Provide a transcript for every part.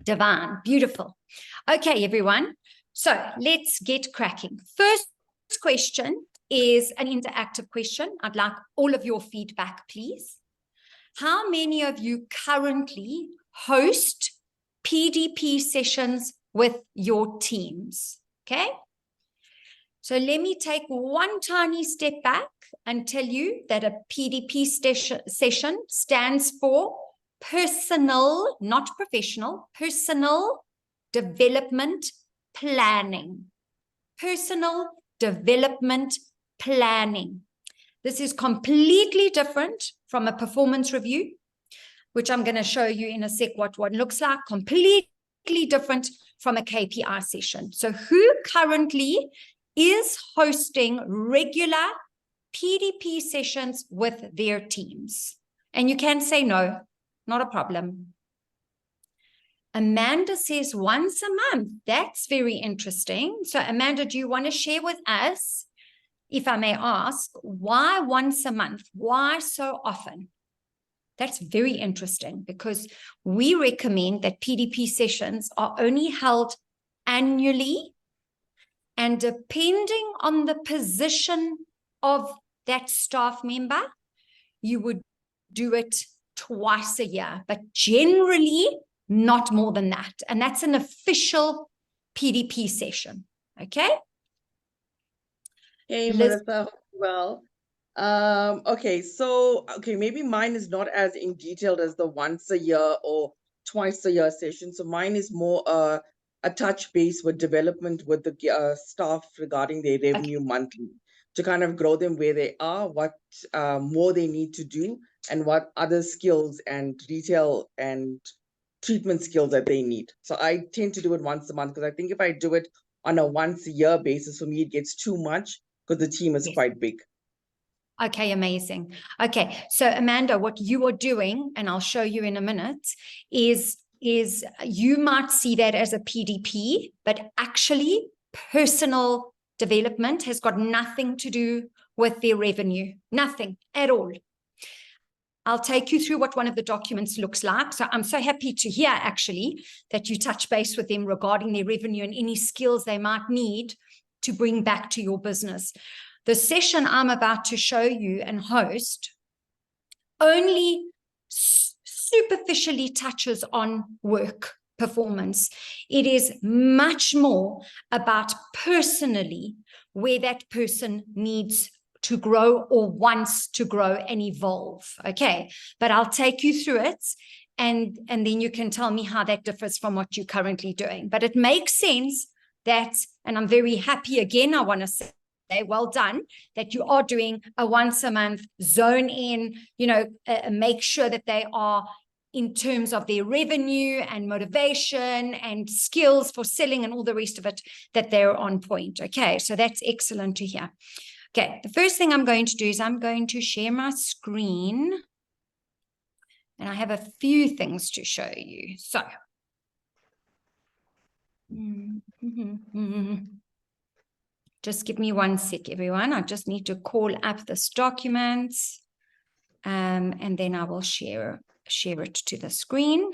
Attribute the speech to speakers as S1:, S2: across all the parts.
S1: Divine. Beautiful. Okay, everyone. So let's get cracking. First question is an interactive question. I'd like all of your feedback, please. How many of you currently host PDP sessions with your teams? Okay. So let me take one tiny step back and tell you that a PDP session stands for personal, not professional, personal development planning. Personal development planning. This is completely different from a performance review, which I'm going to show you in a sec what one looks like. Completely different from a KPI session. So who currently is hosting regular PDP sessions with their teams? And you can say no, not a problem. Amanda says once a month. That's very interesting. So Amanda, do you want to share with us, if I may ask, why once a month? Why so often? That's very interesting because we recommend that PDP sessions are only held annually, and depending on the position of that staff member, you would do it twice a year, but generally not more than that. And that's an official PDP session. Okay.
S2: Hey, Marisa. Well, okay, so maybe mine is not as in detailed as the once a year or twice a year session. So mine is more a touch base with development with the staff regarding their revenue monthly, to kind of grow them where they are, what more they need to do, and what other skills and retail and treatment skills that they need. So I tend to do it once a month, because I think if I do it on a once a year basis, for me, it gets too much because the team is quite big.
S1: Okay, amazing. Okay, so Amanda, what you are doing, and I'll show you in a minute, is you might see that as a PDP, but actually personal development has got nothing to do with their revenue, nothing at all. I'll take you through what one of the documents looks like. So I'm so happy to hear actually that you touch base with them regarding their revenue and any skills they might need to bring back to your business. The session I'm about to show you and host only superficially touches on work performance. It is much more about personally where that person needs to grow or wants to grow and evolve. Okay, but I'll take you through it, and then you can tell me how that differs from what you're currently doing. But it makes sense that, and I'm very happy again, I want to say, well done, that you are doing a once a month zone in, make sure that they are, in terms of their revenue and motivation and skills for selling and all the rest of it, that they're on point. Okay, so that's excellent to hear. Okay, the first thing I'm going to do is I'm going to share my screen, and I have a few things to show you. So, just give me one sec, everyone. I just need to call up this document, and then I will share it to the screen.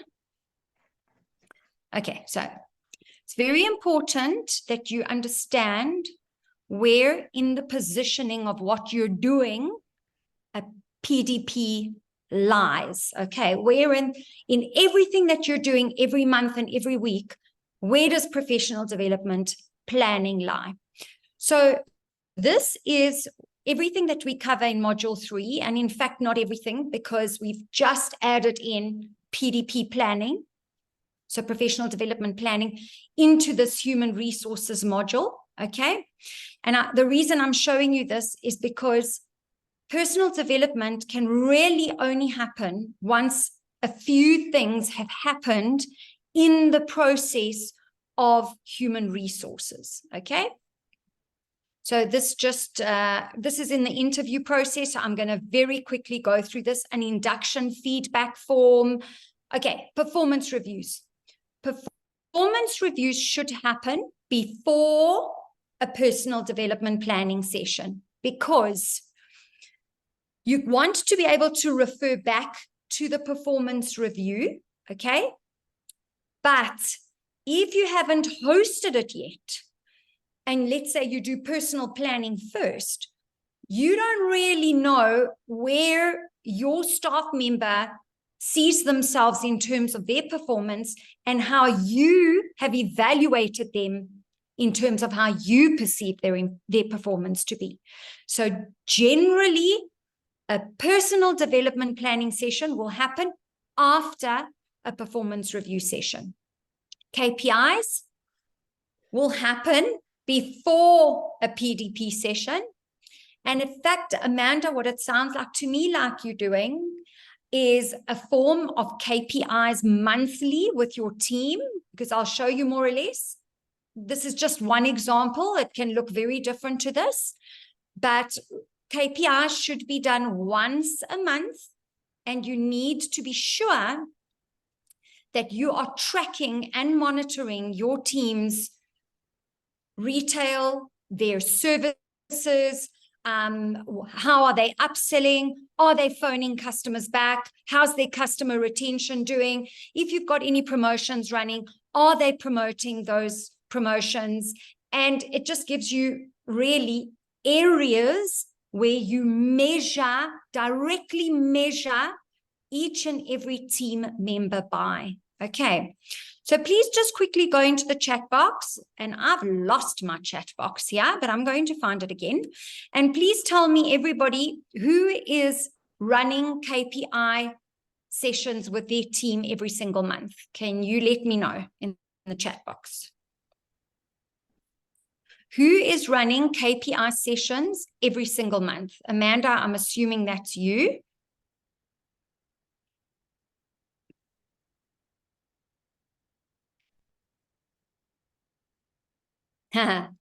S1: Okay, so it's very important that you understand where in the positioning of what you're doing a PDP lies. Okay, where in everything that you're doing every month and every week, where does professional development planning lie? So this is everything that we cover in module 3, and in fact not everything, because we've just added in PDP planning, so professional development planning, into this human resources module. Okay, and the reason I'm showing you this is because personal development can really only happen once a few things have happened in the process of human resources. Okay, so this is in the interview process. So I'm going to very quickly go through this. An induction feedback form. Okay, performance reviews. Performance reviews should happen before a personal development planning session, because you want to be able to refer back to the performance review, okay, But if you haven't hosted it yet, and let's say you do personal planning first, you don't really know where your staff member sees themselves in terms of their performance and how you have evaluated them in terms of how you perceive their performance to be. So generally, a personal development planning session will happen after a performance review session. KPIs will happen before a PDP session. And in fact, Amanda, what it sounds like to me like you're doing is a form of KPIs monthly with your team, because I'll show you more or less. This is just one example. It can look very different to this, but KPIs should be done once a month, and you need to be sure that you are tracking and monitoring your team's retail, their services, how are they upselling? Are they phoning customers back? How's their customer retention doing? If you've got any promotions running, are they promoting those promotions? And it just gives you really areas where you measure, directly measure each and every team member by. Okay, so please just quickly go into the chat box, and I've lost my chat box here, but I'm going to find it again. And please tell me, everybody, who is running KPI sessions with their team every single month? Can you let me know in the chat box? Who is running KPI sessions every single month? Amanda, I'm assuming that's you.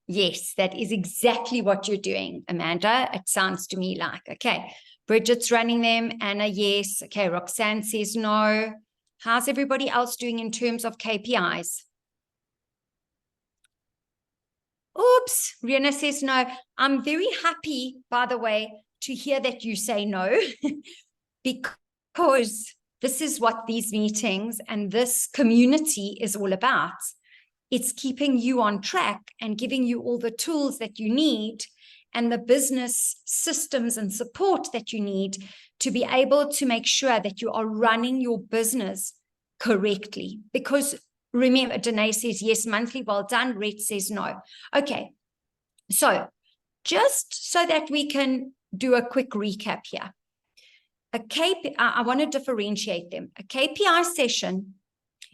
S1: Yes, that is exactly what you're doing, Amanda. It sounds to me like, okay, Bridget's running them. Anna, yes. Okay, Roxanne says no. How's everybody else doing in terms of KPIs? Oops, Rihanna says no. I'm very happy, by the way, to hear that you say no, because this is what these meetings and this community is all about. It's keeping you on track and giving you all the tools that you need and the business systems and support that you need to be able to make sure that you are running your business correctly. Because remember, Danae says yes, monthly, well done. Red says no. Okay, so just so that we can do a quick recap here. I want to differentiate them. A KPI session,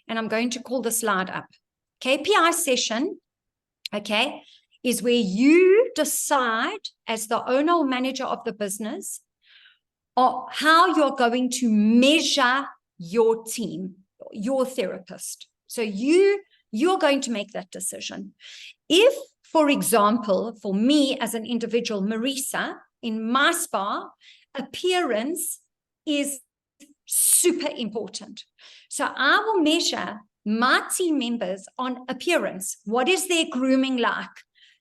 S1: and I'm going to call the slide up. KPI session, okay, is where you decide as the owner or manager of the business or how you're going to measure your team, your therapist. So you're going to make that decision. If, for example, for me as an individual, Marisa, in my spa, appearance is super important. So I will measure my team members on appearance. What is their grooming like?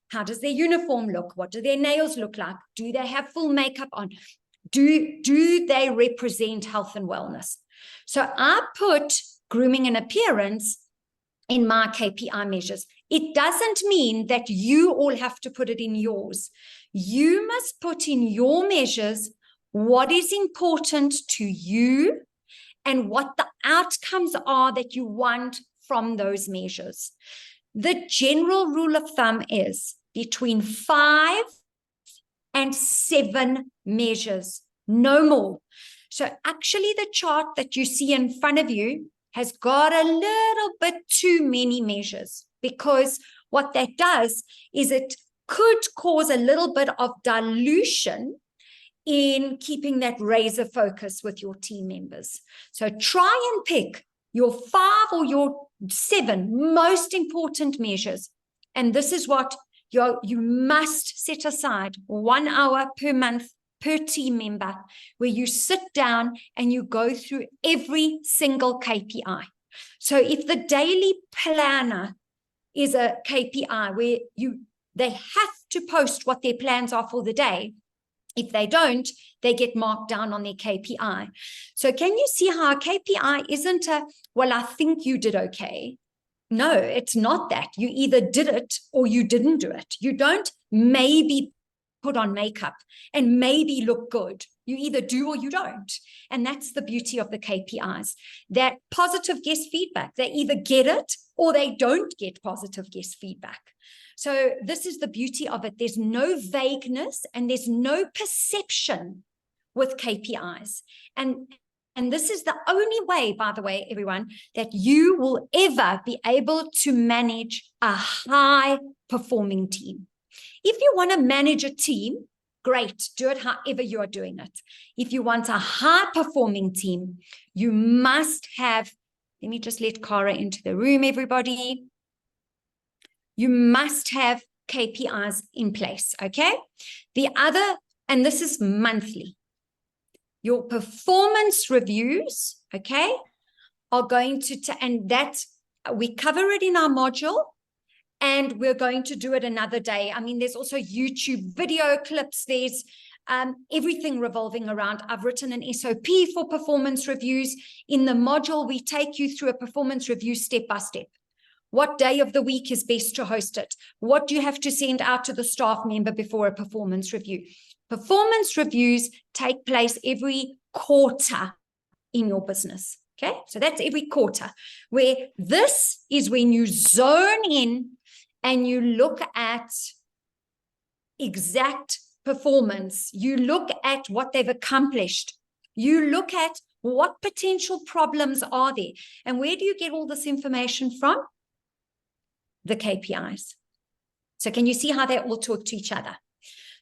S1: How does their uniform look? What do their nails look like? Do they have full makeup on? Do they represent health and wellness? So I put grooming and appearance in my KPI measures. It doesn't mean that you all have to put it in yours. You must put in your measures what is important to you and what the outcomes are that you want from those measures. The general rule of thumb is between 5 and 7 measures, no more. So actually the chart that you see in front of you has got a little bit too many measures, because what that does is it could cause a little bit of dilution in keeping that razor focus with your team members. So try and pick your 5 or your 7 most important measures. And this is what you must set aside 1 hour per month per team member, where you sit down and you go through every single KPI. So if the daily planner is a KPI where they have to post what their plans are for the day, If they don't, they get marked down on their KPI. So can you see how a KPI isn't a, well, I think you did okay. No, it's not that. You either did it or you didn't do it. You don't maybe put on makeup and maybe look good. You either do or you don't. And that's the beauty of the KPIs. That positive guest feedback, they either get it or they don't get positive guest feedback. So this is the beauty of it. There's no vagueness and there's no perception with KPIs. And this is the only way, by the way, everyone, that you will ever be able to manage a high-performing team. If you want to manage a team, great, do it however you are doing it. If you want a high-performing team, you must have, let me just let Cara into the room, everybody. You must have KPIs in place, okay? The other, and this is monthly, your performance reviews, okay, are going to, and that, we cover it in our module, and we're going to do it another day. I mean, there's also YouTube video clips, there's everything revolving around. I've written an SOP for performance reviews. In the module, we take you through a performance review step by step. What day of the week is best to host it? What do you have to send out to the staff member before a performance review? Performance reviews take place every quarter in your business. Okay, so that's every quarter, where this is when you zone in and you look at exact performance. You look at what they've accomplished. You look at what potential problems are there. And where do you get all this information from? The KPIs. So can you see how they all talk to each other?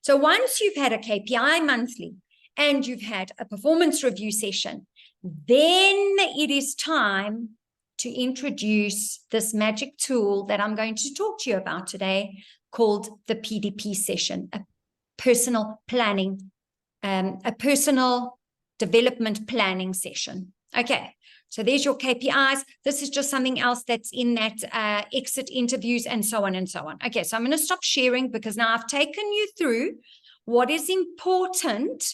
S1: So once you've had a KPI monthly and you've had a performance review session, then it is time to introduce this magic tool that I'm going to talk to you about today, called the PDP session, a personal planning, a personal development planning session. Okay. So there's your KPIs. This is just something else that's in that exit interviews and so on and so on. Okay, so I'm going to stop sharing because now I've taken you through what is important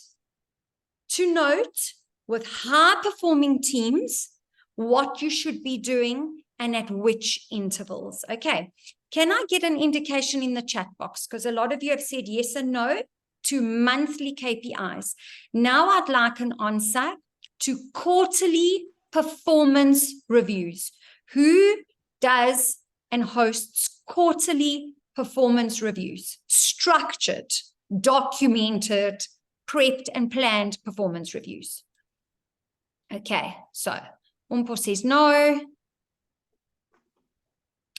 S1: to note with high-performing teams, what you should be doing and at which intervals. Okay, can I get an indication in the chat box? Because a lot of you have said yes and no to monthly KPIs. Now I'd like an answer to quarterly performance reviews. Who does and hosts quarterly performance reviews? Structured, documented, prepped and planned performance reviews. Okay, so Umpo says no.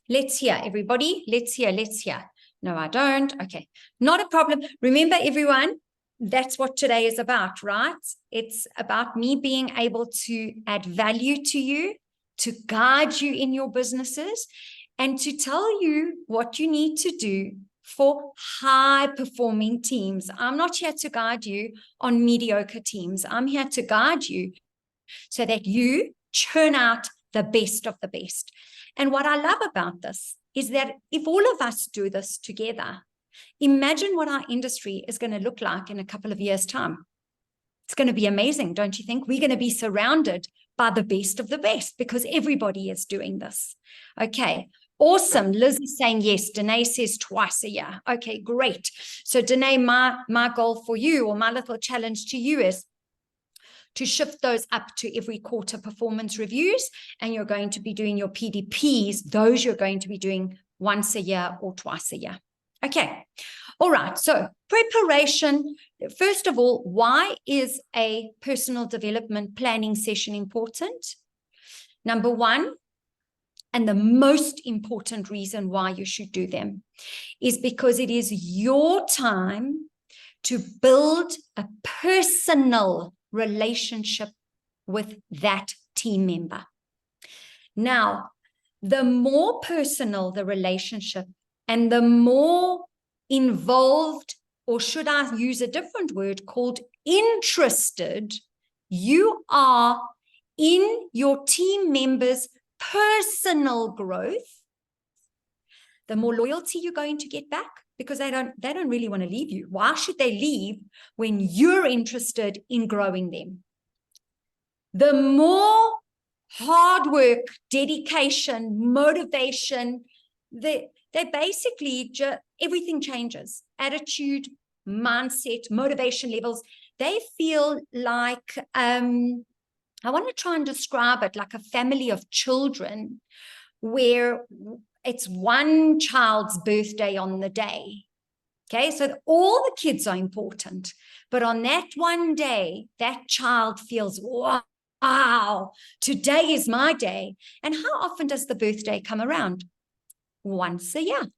S1: Let's hear, everybody. Let's hear. No, I don't. Okay, not a problem. Remember, everyone, that's what today is about, right? It's about me being able to add value to you, to guide you in your businesses, and to tell you what you need to do for high-performing teams. I'm not here to guide you on mediocre teams. I'm here to guide you so that you churn out the best of the best. And what I love about this is that if all of us do this together, imagine what our industry is going to look like in a couple of years' time. It's going to be amazing, don't you think? We're going to be surrounded by the best of the best because everybody is doing this. Okay, awesome. Liz is saying yes. Danae says twice a year. Okay, great. So Danae, my goal for you, or my little challenge to you, is to shift those up to every quarter performance reviews, and you're going to be doing your PDPs. Those you're going to be doing once a year or twice a year. Okay. All right. So preparation. First of all, why is a personal development planning session important? Number one, and the most important reason why you should do them, is because it is your time to build a personal relationship with that team member. Now, the more personal the relationship and the more involved, or should I use a different word called interested, you are in your team members' personal growth, the more loyalty you're going to get back, because they don't really want to leave you. Why should they leave when you're interested in growing them? The more hard work, dedication, motivation, they basically just, everything changes. Attitude, mindset, motivation levels. They feel like, I want to try and describe it like a family of children where it's one child's birthday on the day. Okay, so all the kids are important, but on that one day, that child feels, wow, today is my day. And how often does the birthday come around? Once a year.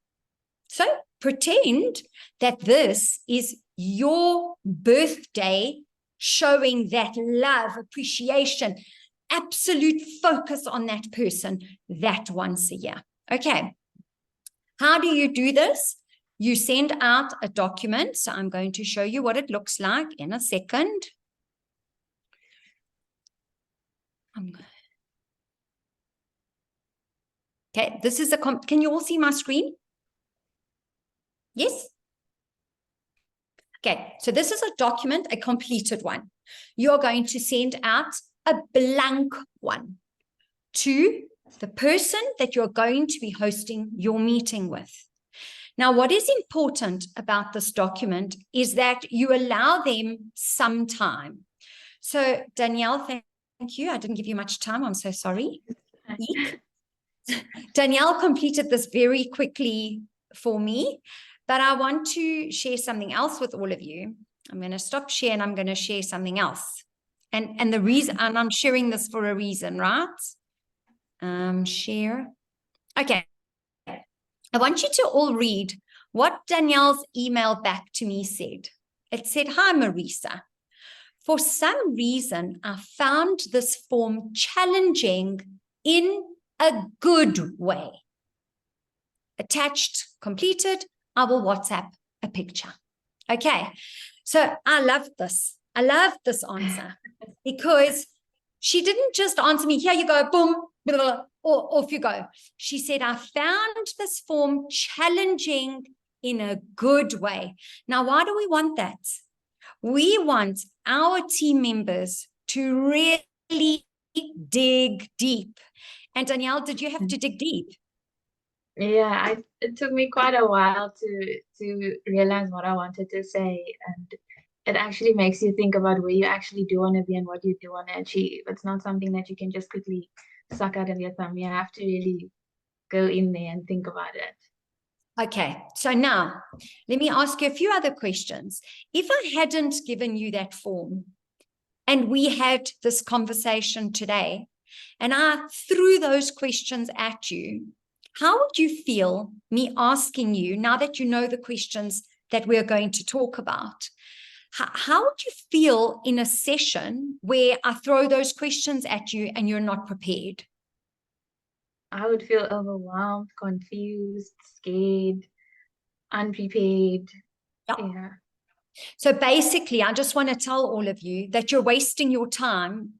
S1: So pretend that this is your birthday, showing that love, appreciation, absolute focus on that person, that once a year. Okay. How do you do this? You send out a document. So I'm going to show you what it looks like in a second. Okay, this is a, can you all see my screen? Yes? Okay, so this is a document, a completed one. You're going to send out a blank one to the person that you're going to be hosting your meeting with. Now, what is important about this document is that you allow them some time. So, Danielle, thank you. I didn't give you much time. I'm so sorry. Eek. Danielle completed this very quickly for me, but I want to share something else with all of you. I'm going to stop share and I'm going to share something else. And the reason, and I'm sharing this for a reason, right? Share. Okay. I want you to all read what Danielle's email back to me said. It said, "Hi, Marisa. For some reason, I found this form challenging in a good way. Attached, completed, I will WhatsApp a picture." Okay, so I love this. I love this answer because she didn't just answer me, "Here you go, boom, blah, blah, blah, or off you go." She said, "I found this form challenging in a good way." Now, why do we want that? We want our team members to really dig deep. And Danielle, did you have to dig deep?
S3: Yeah, it took me quite a while to realize what I wanted to say, and it actually makes you think about where you actually do want to be and what you do want to achieve. It's not something that you can just quickly suck out of your thumb. You have to really go in there and think about it.
S1: Okay, so now let me ask you a few other questions. If I hadn't given you that form and we had this conversation today and I threw those questions at you, how would you feel me asking you, now that you know the questions that we're going to talk about, how would you feel in a session where I throw those questions at you and you're not prepared?
S3: I would feel overwhelmed, confused, scared, unprepared. Yeah.
S1: So basically, I just want to tell all of you that you're wasting your time.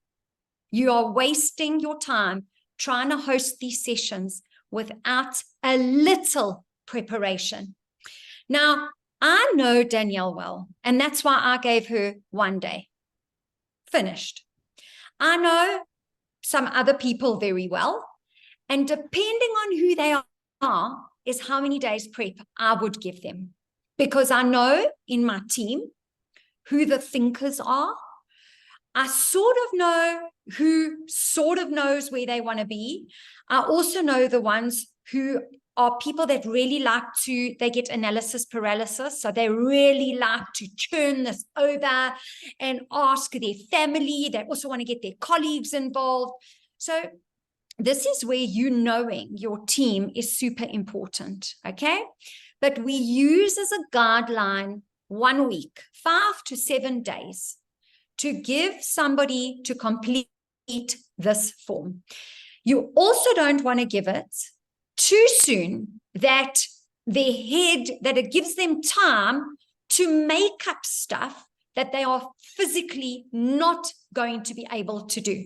S1: You are wasting your time trying to host these sessions without a little preparation. Now, I know Danielle well, and that's why I gave her one day. Finished. I know some other people very well, and depending on who they are is how many days prep I would give them. Because I know in my team who the thinkers are. I sort of know who sort of knows where they want to be. I also know the ones who are people that really like to, they get analysis paralysis. So they really like to turn this over and ask their family. They also want to get their colleagues involved. So this is where you knowing your team is super important, okay? But we use as a guideline 1 week, 5 to 7 days to give somebody to complete this form. You also don't want to give it too soon that it gives them time to make up stuff that they are physically not going to be able to do.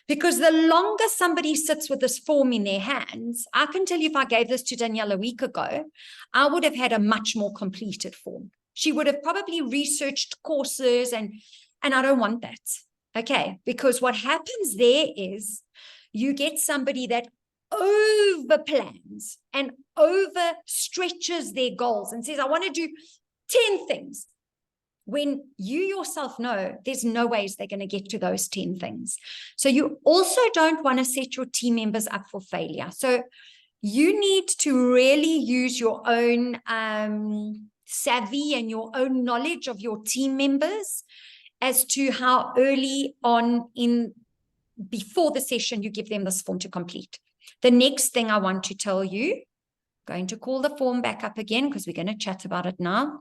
S1: Because the longer somebody sits with this form in their hands, I can tell you, if I gave this to Danielle a week ago, I would have had a much more completed form. She would have probably researched courses, and I don't want that. Okay, because what happens there is you get somebody that over plans and over stretches their goals and says, I want to do 10 things, when you yourself know there's no ways they're going to get to those 10 things. So you also don't want to set your team members up for failure. So you need to really use your own savvy and your own knowledge of your team members as to how early on before the session you give them this form to complete. The next thing I want to tell you, going to call the form back up again because we're going to chat about it now,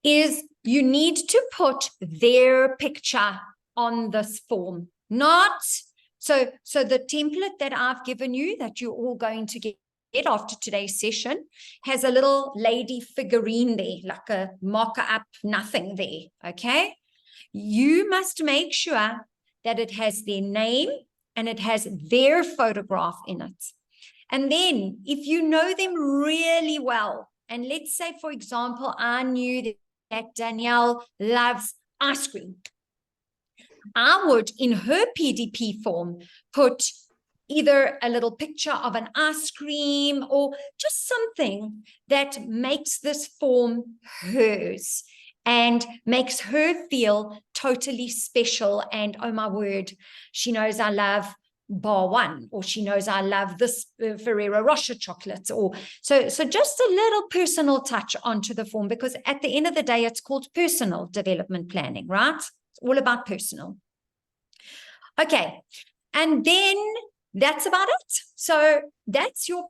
S1: is you need to put their picture on this form. Not so the template that I've given you that you're all going to get after today's session has a little lady figurine there, like a mock-up, nothing there. Okay, you must make sure that it has their name and it has their photograph in it. And then if you know them really well, and let's say, for example, I knew that Danielle loves ice cream, I would, in her PDP form, put either a little picture of an ice cream or just something that makes this form hers and makes her feel totally special. And oh my word, she knows I love bar one, or she knows I love this Ferrero Rocher chocolate, or so just a little personal touch onto the form, because at the end of the day, it's called personal development planning, right? It's all about personal. Okay, and then that's about it. So that's your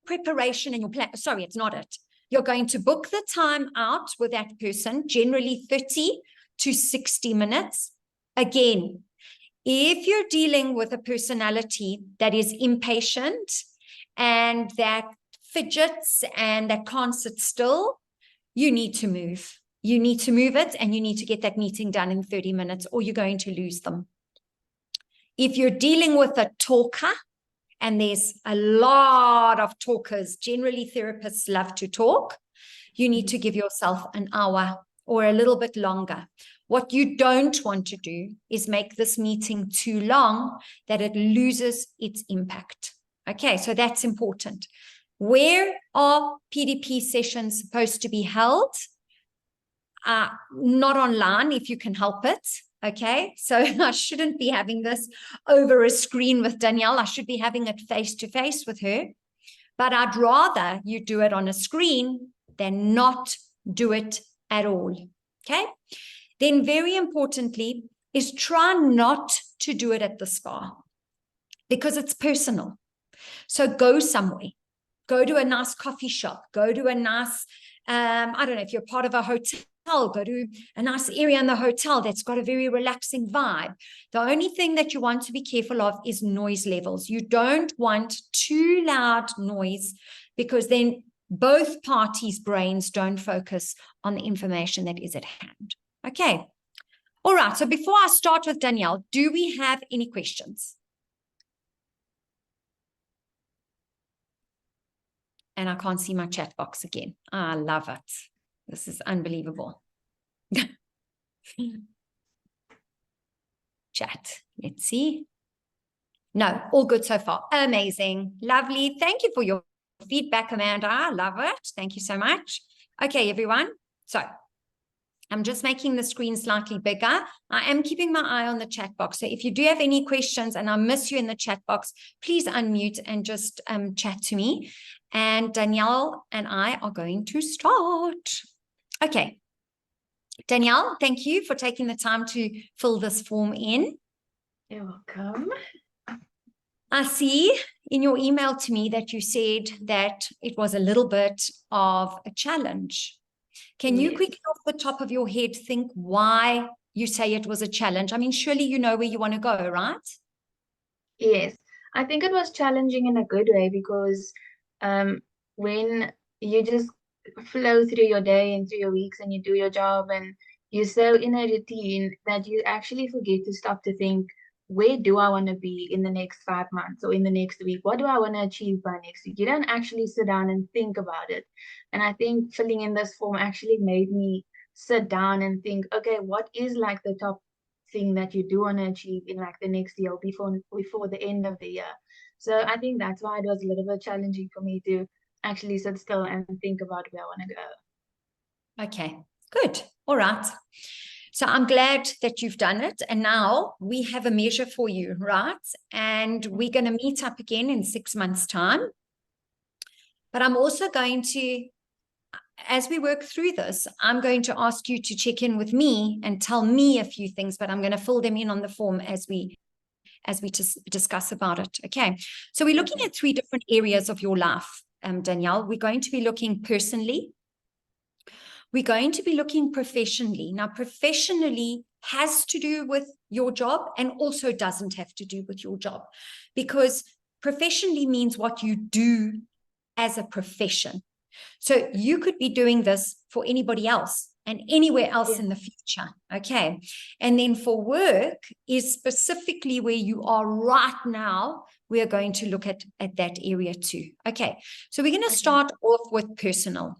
S1: preparation and your plan. Sorry, it's not it. You're going to book the time out with that person, generally 30 to 60 minutes. Again, if you're dealing with a personality that is impatient and that fidgets and that can't sit still, you need to move. You need to move it, and you need to get that meeting done in 30 minutes, or you're going to lose them. If you're dealing with a talker, and there's a lot of talkers, generally therapists love to talk, you need to give yourself an hour or a little bit longer. What you don't want to do is make this meeting too long that it loses its impact. Okay, so that's important. Where are PDP sessions supposed to be held? Not online if you can help it. Okay, so I shouldn't be having this over a screen with Danielle. I should be having it face to face with her. But I'd rather you do it on a screen than not do it at all. Okay, then very importantly is try not to do it at the spa, because it's personal. So go somewhere, go to a nice coffee shop, go to a nice, I don't know, if you're part of a hotel, go to a nice area in the hotel that's got a very relaxing vibe. The only thing that you want to be careful of is noise levels. You don't want too loud noise, because then both parties' brains don't focus on the information that is at hand. Okay. All right. So before I start with Danielle, do we have any questions? And I can't see my chat box again. I love it. This is unbelievable. Chat. Let's see. No, all good so far. Amazing. Lovely. Thank you for your feedback, Amanda. I love it. Thank you so much. Okay, everyone. So I'm just making the screen slightly bigger. I am keeping my eye on the chat box. So if you do have any questions and I miss you in the chat box, please unmute and just chat to me. And Danielle and I are going to start. Okay. Danielle, thank you for taking the time to fill this form in.
S3: You're welcome.
S1: I see in your email to me that you said that it was a little bit of a challenge. Can you quickly off the top of your head think why you say it was a challenge? I mean, surely you know where you want to go, right?
S3: Yes, I think it was challenging in a good way, because when you just flow through your day and through your weeks and you do your job and you're so in a routine that you actually forget to stop to think, where do I want to be in the next 5 months or in the next week? What do I want to achieve by next week? You don't actually sit down and think about it. And I think filling in this form actually made me sit down and think, okay, what is like the top thing that you do want to achieve in like the next year before the end of the year? So I think that's why it was a little bit challenging for me to actually sit still and think about where I want to go.
S1: Okay, good. All right. So I'm glad that you've done it. And now we have a measure for you, right? And we're going to meet up again in 6 months' time. But I'm also going to, as we work through this, I'm going to ask you to check in with me and tell me a few things, but I'm going to fill them in on the form as we just discuss about it. Okay. So we're looking at 3 different areas of your life, Danielle. We're going to be looking personally. We're going to be looking professionally. Now, professionally has to do with your job and also doesn't have to do with your job, because professionally means what you do as a profession. So you could be doing this for anybody else and anywhere else in the future. Okay. And then for work is specifically where you are right now. We are going to look at that area too. Okay. So we're going to start off with personal.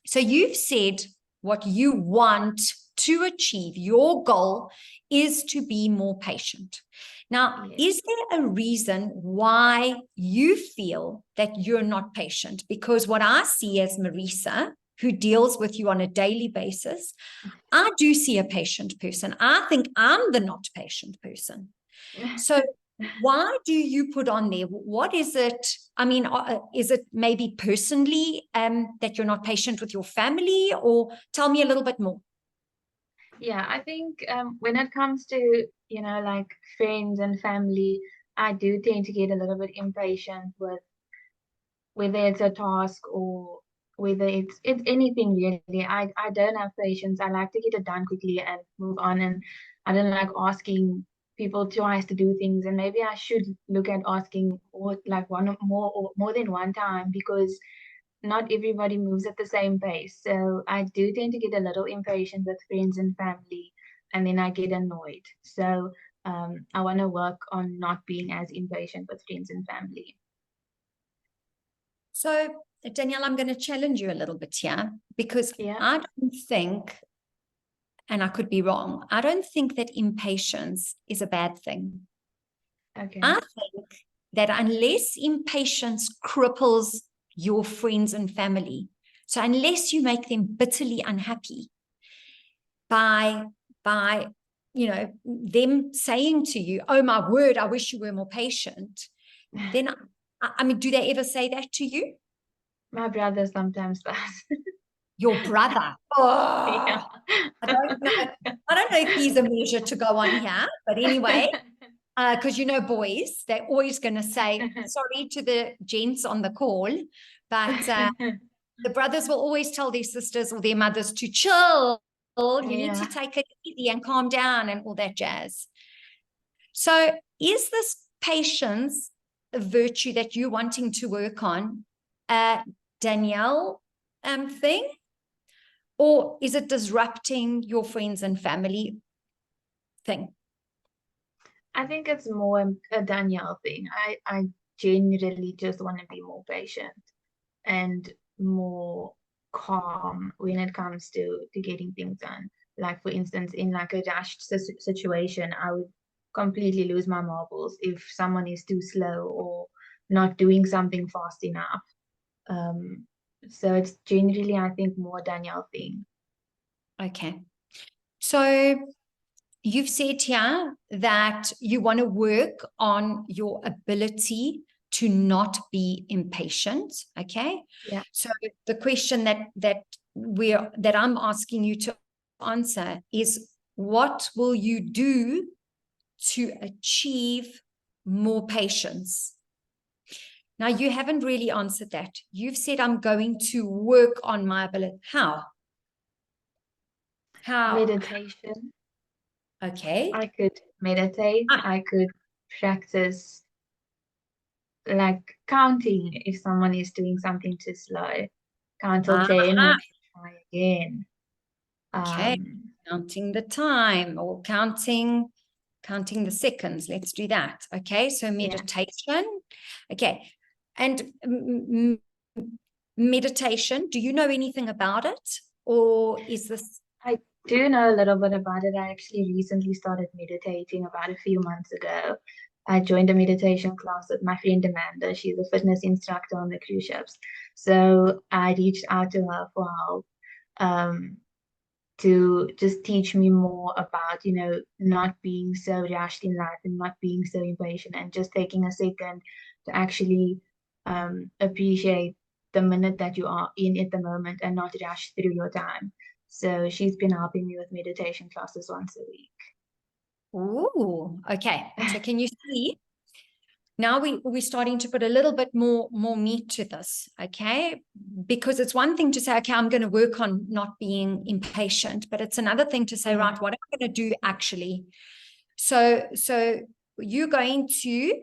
S1: So you've said what you want to achieve. Your goal is to be more patient. Now, is there a reason why you feel that you're not patient? Because what I see as Marisa, who deals with you on a daily basis, I do see a patient person. I think I'm the not patient person. So why do you put on there? What is it? I mean, is it maybe personally that you're not patient with your family, or tell me a little bit more?
S3: Yeah, I think when it comes to, like friends and family, I do tend to get a little bit impatient with whether it's a task or whether it's anything really. I don't have patience. I like to get it done quickly and move on, and I don't like asking people twice to do things. And maybe I should look at asking like one or more than one time, because not everybody moves at the same pace. So I do tend to get a little impatient with friends and family, and then I get annoyed. So I want to work on not being as impatient with friends and family.
S1: So, Danielle, I'm going to challenge you a little bit here, because I don't think, and I could be wrong, I don't think that impatience is a bad thing.
S3: Okay.
S1: I think that unless impatience cripples your friends and family, so unless you make them bitterly unhappy by them saying to you, oh my word, I wish you were more patient, then I mean, do they ever say that to you?
S3: My brother sometimes does.
S1: Your brother? Oh, yeah. I don't know if he's a measure to go on here, but anyway, because boys, they're always going to say sorry to the gents on the call, but the brothers will always tell their sisters or their mothers to chill. You need to take it easy and calm down and all that jazz. So is this patience a virtue that you're wanting to work on, Danielle, thing? Or is it disrupting your friends and family thing?
S3: I think it's more a Danielle thing. I genuinely just want to be more patient and more calm when it comes to getting things done. Like, for instance, in like a rushed situation, I would completely lose my marbles if someone is too slow or not doing something fast enough. So it's generally, I think, more Danielle thing.
S1: Okay. So you've said here that you want to work on your ability to not be impatient. Okay.
S3: Yeah.
S1: So the question that I'm asking you to answer is, what will you do to achieve more patience? Now, you haven't really answered that. You've said, I'm going to work on my ability. How?
S3: Meditation.
S1: Okay.
S3: I could meditate. I could practice like counting if someone is doing something too slow. Count till 10 and try again.
S1: Okay. Counting the time or counting the seconds. Let's do that. Okay, so meditation. Okay, and meditation, do you know anything about it, or is this?
S3: I do know a little bit about it. I actually recently started meditating about a few months ago. I joined a meditation class with my friend Amanda. She's a fitness instructor on the cruise ships. So I reached out to her for help to just teach me more about, not being so rushed in life and not being so impatient, and just taking a second to actually appreciate the minute that you are in at the moment and not rush through your time. So she's been helping me with meditation classes once a week.
S1: Ooh, okay. So can you see? Now we're starting to put a little bit more meat to this, okay? Because it's one thing to say, okay, I'm going to work on not being impatient, but it's another thing to say, right, what am I going to do actually? So you're going to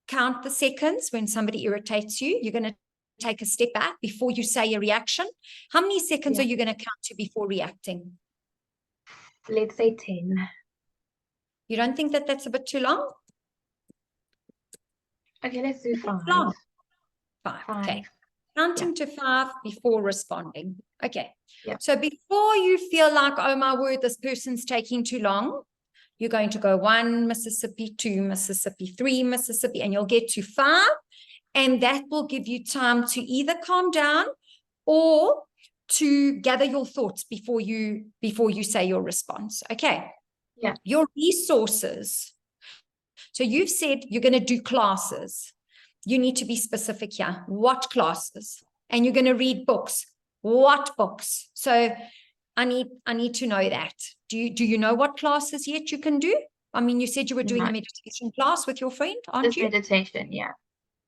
S1: count the seconds when somebody irritates you. You're going to take a step back before you say a reaction. How many seconds are you going to count to before reacting?
S3: Let's say 10.
S1: You don't think that that's a bit too long?
S3: Okay, let's do 5.
S1: Long. 5. Okay. Counting to 5 before responding. Okay. So before you feel like, oh my word, this person's taking too long, you're going to go 1 Mississippi, 2 Mississippi, 3 Mississippi, and you'll get to 5. And that will give you time to either calm down or to gather your thoughts before you say your response. Okay.
S3: Yeah.
S1: Your resources. So you've said you're going to do classes. You need to be specific here. What classes? And you're going to read books. What books? So I need to know that. Do you know what classes yet you can do? I mean, you said you were doing a meditation class with your friend, aren't you?
S3: Meditation, yeah.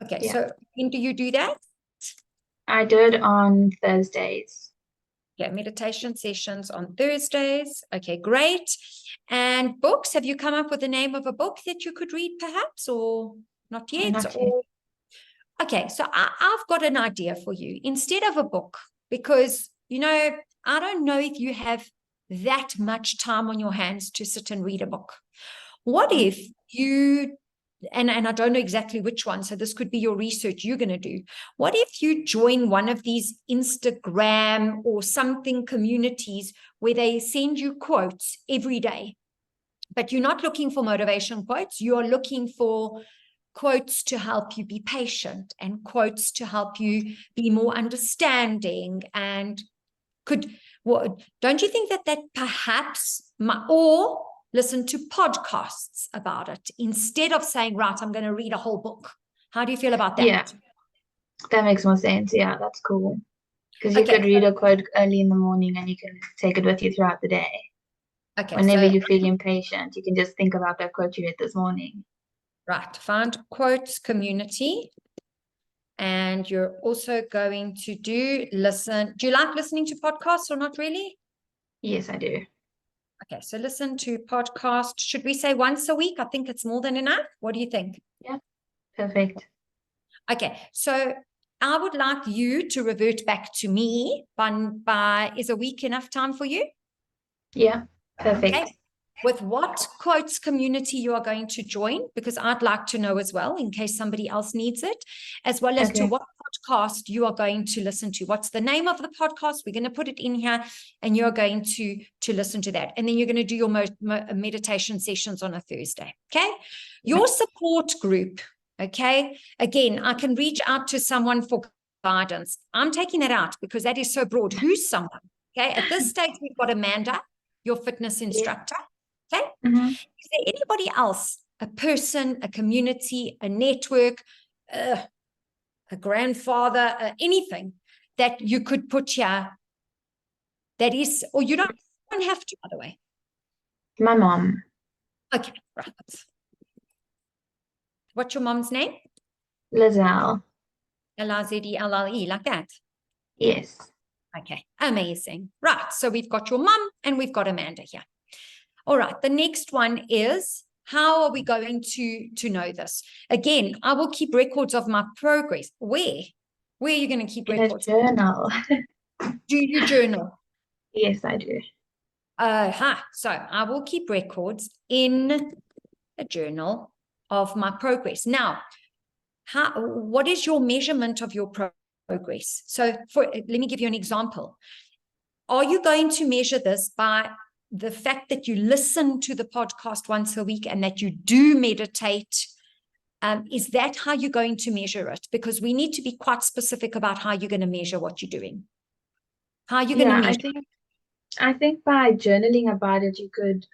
S1: Okay, so when do you do that?
S3: I do it on Thursdays.
S1: Yeah, meditation sessions on Thursdays. Okay, great. And books, have you come up with the name of a book that you could read perhaps, or not yet?
S3: Not yet.
S1: Okay, so I've got an idea for you. Instead of a book, because, I don't know if you have that much time on your hands to sit and read a book. What if you, and I don't know exactly which one, so this could be your research you're going to do. What if you join one of these Instagram or something communities where they send you quotes every day, but you're not looking for motivation quotes, you're looking for quotes to help you be patient and quotes to help you be more understanding, and don't you think that perhaps or listen to podcasts about it instead of saying, right, I'm going to read a whole book? How do you feel about that?
S3: Yeah, that makes more sense. Yeah, that's cool. Because you could read a quote early in the morning and you can take it with you throughout the day. Okay. Whenever you feel impatient, you can just think about that quote you read this morning.
S1: Right. Find quotes community. And you're also going to listen. Do you like listening to podcasts or not really?
S3: Yes, I do.
S1: Okay, so listen to podcast. Should we say once a week? I think it's more than enough. What do you think?
S3: Yeah, perfect.
S1: Okay, so I would like you to revert back to me by is a week enough time for you?
S3: Yeah, perfect.
S1: Okay. With what quotes community you are going to join, because I'd like to know as well in case somebody else needs it, as well as to what podcast you are going to listen to. What's the name of the podcast? We're going to put it in here and you're going to listen to that. And then you're going to do your meditation sessions on a Thursday. Okay. Your support group. Okay. Again, I can reach out to someone for guidance. I'm taking that out because that is so broad. Who's someone? Okay. At this stage, we've got Amanda, your fitness instructor. Okay. Is there anybody else, a person, a community, a network, a grandfather, anything that you could put here that is, or you don't have to, by the way?
S3: My mom.
S1: Okay, right. What's your mom's name?
S3: Lizelle.
S1: L-I-Z-E-L-L-E, like that?
S3: Yes.
S1: Okay, amazing. Right, so we've got your mom and we've got Amanda here. All right, the next one is, how are we going to know this? Again, I will keep records of my progress. Where are you going to keep records?
S3: In a journal.
S1: Do you journal?
S3: Yes, I do.
S1: So I will keep records in a journal of my progress. Now, what is your measurement of your progress? So let me give you an example. Are you going to measure this by the fact that you listen to the podcast once a week and that you do meditate? Is that how you're going to measure it? Because we need to be quite specific about how you're going to measure what you're doing. How are you going to measure?
S3: I think by journaling about it, you could,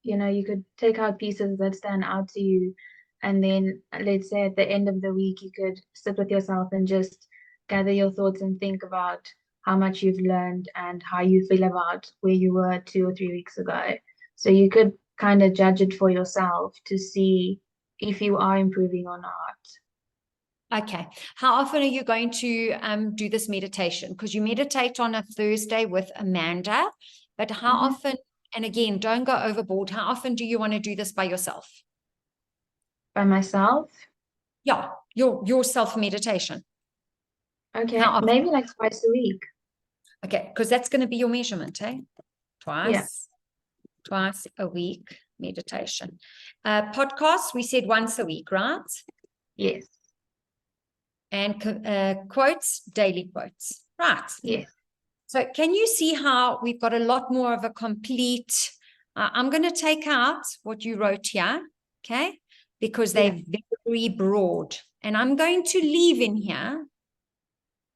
S3: you could take out pieces that stand out to you. And then let's say at the end of the week, you could sit with yourself and just gather your thoughts and think about how much you've learned and how you feel about where you were 2 or 3 weeks ago. So you could kind of judge it for yourself to see if you are improving or not.
S1: Okay. How often are you going to do this meditation? Because you meditate on a Thursday with Amanda, but how often, and again, don't go overboard, how often do you want to do this by yourself?
S3: By myself?
S1: Yeah, your self-meditation.
S3: Okay, maybe like twice a week.
S1: Okay, because that's going to be your measurement, eh? Twice a week meditation. Podcasts, we said once a week, right?
S3: Yes.
S1: And quotes, daily quotes, right?
S3: Yes.
S1: So can you see how we've got a lot more of a complete, I'm going to take out what you wrote here, okay? Because they're very broad. And I'm going to leave in here,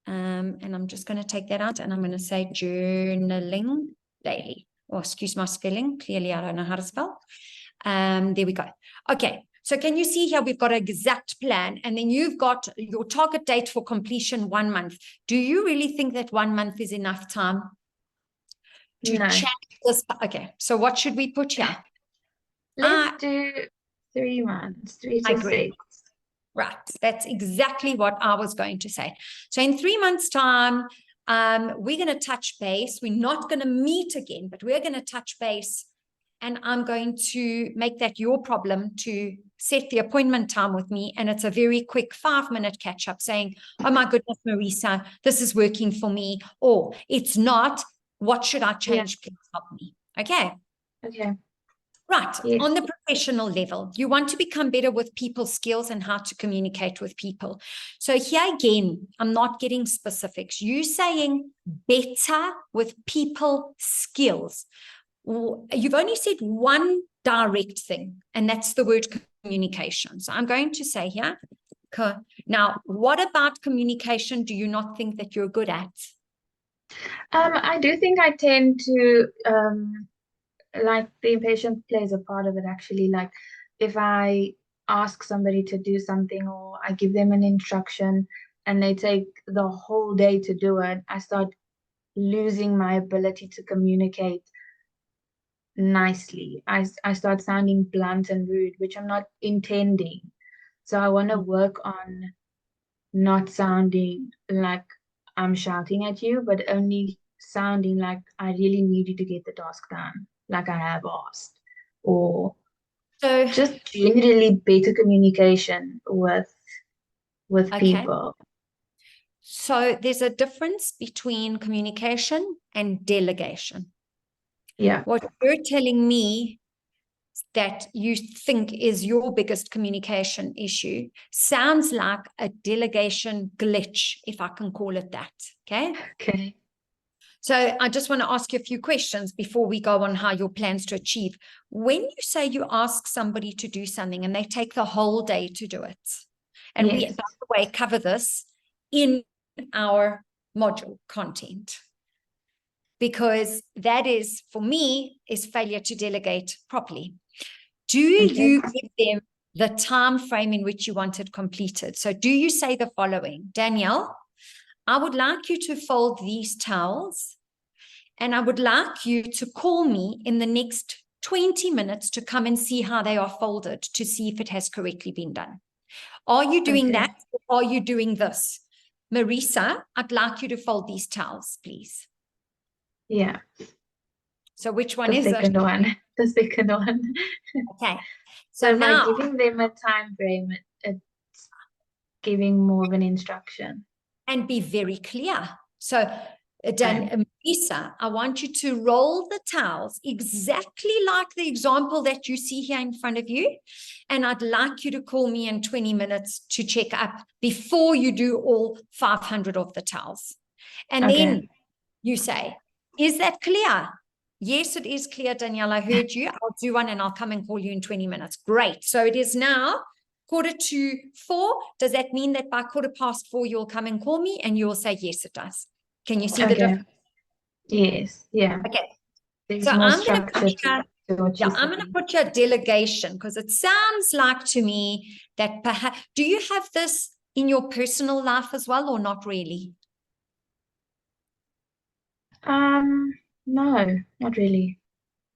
S1: and I'm just going to take that out, and I'm going to say journaling daily. Or excuse my spelling. Clearly, I don't know how to spell. There we go. Okay. So can you see here, we've got an exact plan, and then you've got your target date for completion 1 month. Do you really think that 1 month is enough time to check this? Okay. So what should we put here?
S3: Let's do 3 months, 3 to 6.
S1: Right. That's exactly what I was going to say. So in 3 months' time, we're going to touch base. We're not going to meet again, but we're going to touch base. And I'm going to make that your problem to set the appointment time with me. And it's a very quick 5-minute catch up saying, oh my goodness, Marisa, this is working for me. Or it's not. What should I change? Please help me. Okay.
S3: Okay.
S1: Right. Yes. On the professional level, you want to become better with people skills and how to communicate with people. So here again, I'm not getting specifics. You saying better with people skills. You've only said one direct thing, and that's the word communication. So I'm going to say here, now, what about communication do you not think that you're good at?
S3: I do think I tend to, like the impatience plays a part of it actually. Like if I ask somebody to do something or I give them an instruction and they take the whole day to do it, I start losing my ability to communicate nicely. I start sounding blunt and rude, which I'm not intending. So I want to work on not sounding like I'm shouting at you, but only sounding like I really need you to get the task done, like I have asked. Or so just generally better communication with people.
S1: So there's a difference between communication and delegation.
S3: Yeah.
S1: What you're telling me that you think is your biggest communication issue sounds like a delegation glitch, if I can call it that. Okay.
S3: Okay.
S1: So I just want to ask you a few questions before we go on how your plans to achieve. When you say you ask somebody to do something and they take the whole day to do it, and we, by the way, cover this in our module content, because that is, for me, is failure to delegate properly. Do you give them the time frame in which you want it completed? So do you say the following, Danielle, I would like you to fold these towels, and I would like you to call me in the next 20 minutes to come and see how they are folded, to see if it has correctly been done. Are you doing that? Or are you doing this? Marisa, I'd like you to fold these towels, please.
S3: Yeah.
S1: So which one is it?
S3: The second one. The second one.
S1: Okay.
S3: So now, by giving them a time frame, it's giving more of an instruction.
S1: And be very clear. So Dan, Lisa, I want you to roll the towels exactly like the example that you see here in front of you. And I'd like you to call me in 20 minutes to check up before you do all 500 of the towels. And then you say, is that clear? Yes, it is clear, Danielle. I heard you. I'll do one and I'll come and call you in 20 minutes. Great. So it is now 3:45. Does that mean that by 4:15 you'll come and call me? And you'll say, yes, it does. Can you see the difference?
S3: Yes. Yeah.
S1: Okay.
S3: There's
S1: So
S3: more
S1: I'm going to
S3: structure to what
S1: yeah,
S3: you're
S1: I'm going to
S3: saying.
S1: put your delegation because it sounds like to me that perhaps, do you have this in your personal life as well or not really?
S3: No, not really.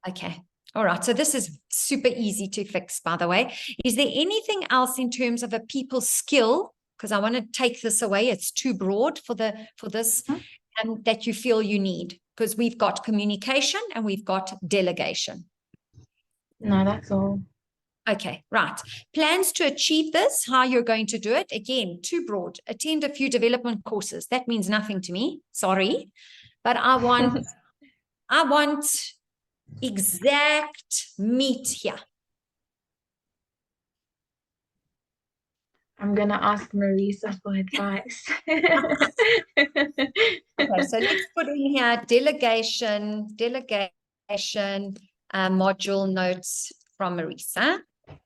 S1: Okay. All right. So this is super easy to fix, by the way. Is there anything else in terms of a people skill? Because I want to take this away. It's too broad for this that you feel you need, because we've got communication and we've got delegation.
S3: No, that's all.
S1: Okay, right. Plans to achieve this, how you're going to do it. Again, too broad. Attend a few development courses. That means nothing to me. Sorry. But I want exact meat here.
S3: I'm gonna ask Marisa for advice.
S1: Okay, so let's put in here delegation module notes from Marisa.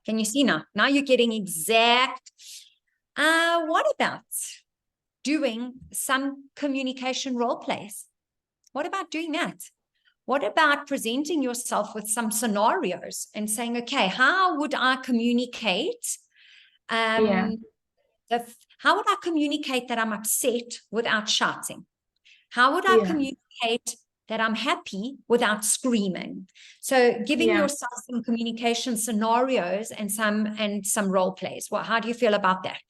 S1: Can you see now? Now you're getting exact. What about doing some communication role plays? What about doing that? What about presenting yourself with some scenarios and saying, okay, how would I communicate?
S3: Yeah.
S1: How would I communicate that I'm upset without shouting? How would I communicate that I'm happy without screaming? So giving yourself some communication scenarios and some role plays. Well, how do you feel about that?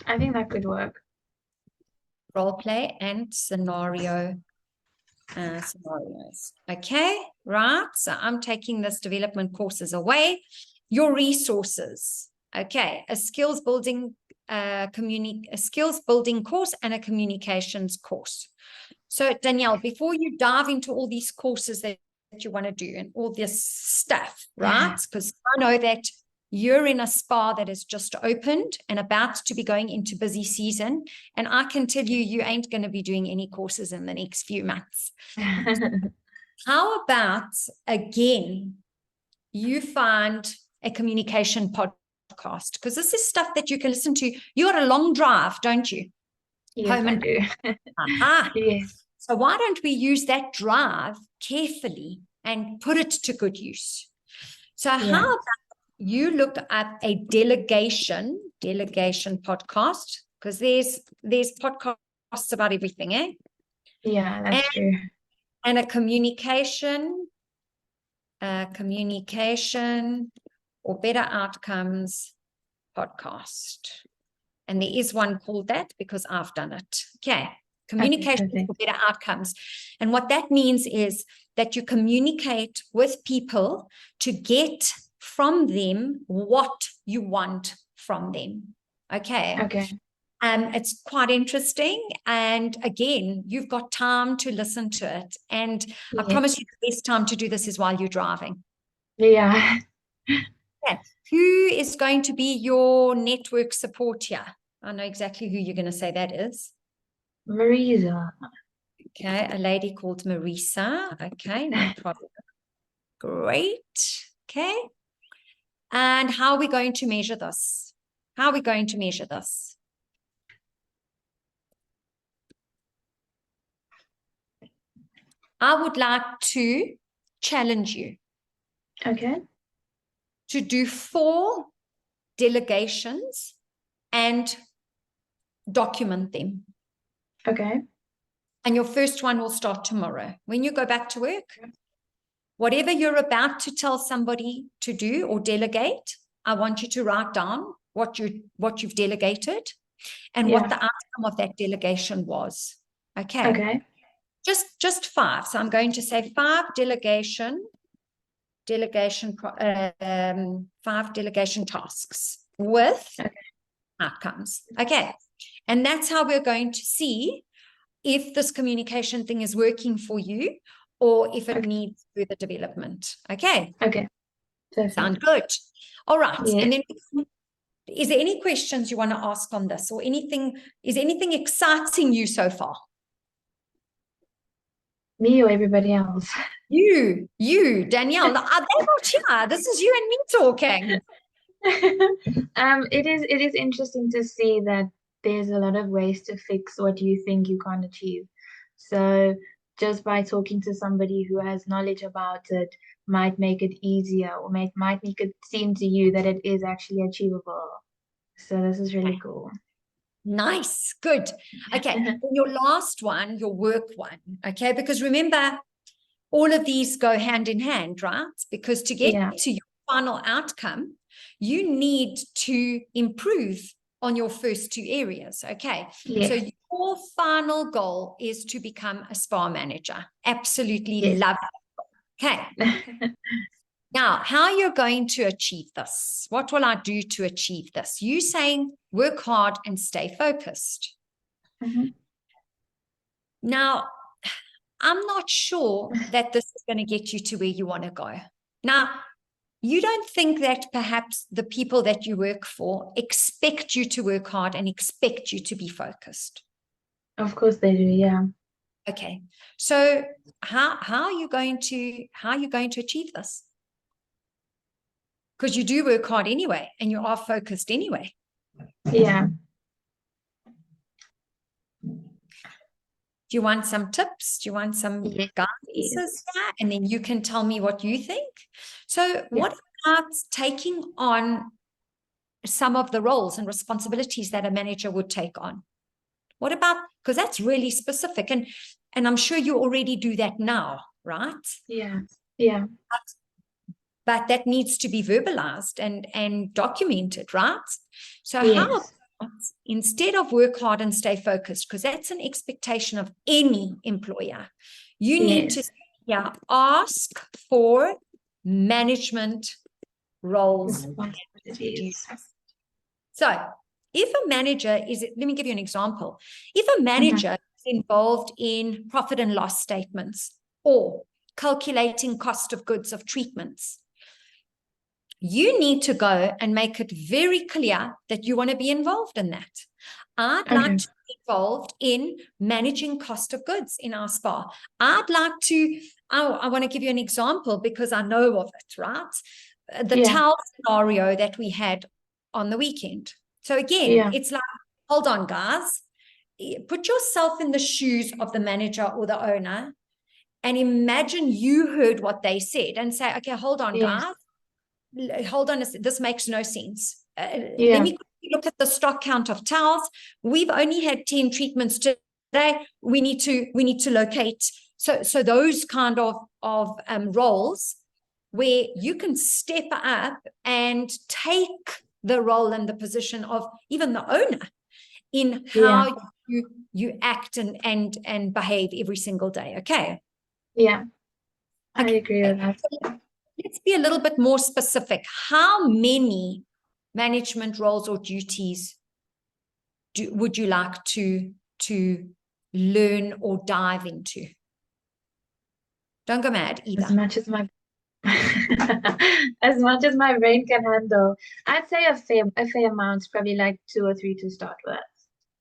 S3: I think that could work.
S1: Role play and scenarios. Okay, right. So I'm taking this development courses away. Your resources. Okay, a skills building course and a communications course. So Danielle, before you dive into all these courses that you want to do and all this stuff, right? Because I know that you're in a spa that is just opened and about to be going into busy season. And I can tell you, you ain't going to be doing any courses in the next few months. How about, again, you find a communication podcast? Because this is stuff that you can listen to. You got a long drive, don't you?
S3: Yes, I do. Yes.
S1: So why don't we use that drive carefully and put it to good use? So how about you look at a delegation podcast, because there's podcasts about everything, eh?
S3: Yeah, that's true.
S1: And a communication or better outcomes podcast. And there is one called that because I've done it. Okay. Communication for better outcomes. And what that means is that you communicate with people to get from them what you want from them. Okay.
S3: Okay.
S1: It's quite interesting. And again, you've got time to listen to it. And I promise you the best time to do this is while you're driving.
S3: Yeah.
S1: Okay. Who is going to be your network support here? I know exactly who you're going to say that is.
S3: Marisa.
S1: Okay, a lady called Marisa. Okay, no problem. Great. Okay. And how are we going to measure this? How are we going to measure this? I would like to challenge you.
S3: Okay.
S1: To do 4 delegations and document them.
S3: Okay.
S1: And your first one will start tomorrow. When you go back to work, whatever you're about to tell somebody to do or delegate, I want you to write down what you've delegated and what the outcome of that delegation was. Okay.
S3: Okay.
S1: Just 5. So I'm going to say 5 delegation 5 delegation tasks with outcomes. Okay. And that's how we're going to see if this communication thing is working for you or if it
S3: Okay.
S1: needs further development. Okay.
S3: Okay. Perfect.
S1: Sound good. All right.
S3: Yeah.
S1: And then is there any questions you want to ask on this or anything? Is anything exciting you so far?
S3: Me or everybody else?
S1: You, Danielle. No, they're not here. This is you and me talking.
S3: It is interesting to see that there's a lot of ways to fix what you think you can't achieve. So just by talking to somebody who has knowledge about it might make it easier or might make it seem to you that it is actually achievable. So this is really cool.
S1: Nice. Good. Okay. Then your last one, your work one. Okay. Because remember, all of these go hand in hand, right? Because to get to your final outcome, you need to improve on your first two areas. Okay.
S3: Yeah.
S1: So your final goal is to become a spa manager. Absolutely love it. Okay. Now, how you're going to achieve this? What will I do to achieve this? You saying work hard and stay focused. Now, I'm not sure that this is going to get you to where you want to go. Now, you don't think that perhaps the people that you work for expect you to work hard and expect you to be focused?
S3: Of course they do, yeah.
S1: Okay. So how are you going to achieve this? Because you do work hard anyway, and you are focused anyway.
S3: Yeah.
S1: Do you want some tips? Do you want some guidance? And then you can tell me what you think. So what about taking on some of the roles and responsibilities that a manager would take on? What about, because that's really specific, and I'm sure you already do that now, right?
S3: Yeah. Yeah.
S1: But that needs to be verbalized and documented, right? So how about, instead of work hard and stay focused, because that's an expectation of any employer, you need to ask for management roles. So if a manager let me give you an example. If a manager is involved in profit and loss statements or calculating cost of goods of treatments, you need to go and make it very clear that you want to be involved in that. I'd like to be involved in managing cost of goods in our spa. I'd like to, I want to give you an example because I know of it, right? The towel scenario that we had on the weekend. So again, it's like, hold on, guys. Put yourself in the shoes of the manager or the owner and imagine you heard what they said and say, okay, hold on, guys. Hold on, this makes no sense. Let me look at the stock count of towels. We've only had 10 treatments today. We need to locate. So those kind of roles where you can step up and take the role and the position of even the owner in how you act and behave every single day. Okay.
S3: Yeah. I agree with that.
S1: Let's be a little bit more specific. How many management roles or duties would you like to learn or dive into? Don't go mad either.
S3: As much as my as much as my brain can handle. I'd say a fair amount, probably like 2 or 3 to start with.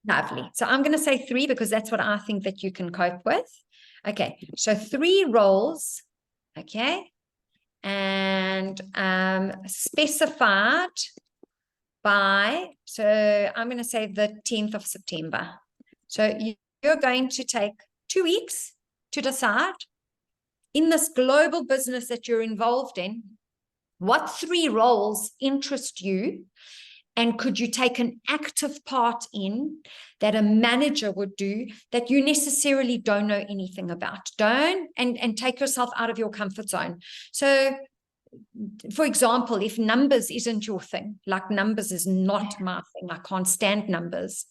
S1: Lovely. So I'm going to say 3 because that's what I think that you can cope with. Okay. So 3 roles. Okay. And specified by, so I'm going to say the 10th of September. So you're going to take 2 weeks to decide in this global business that you're involved in, what 3 roles interest you, and could you take an active part in that a manager would do that you necessarily don't know anything about? And take yourself out of your comfort zone. So, for example, if numbers isn't your thing, like numbers is not my thing, I can't stand numbers,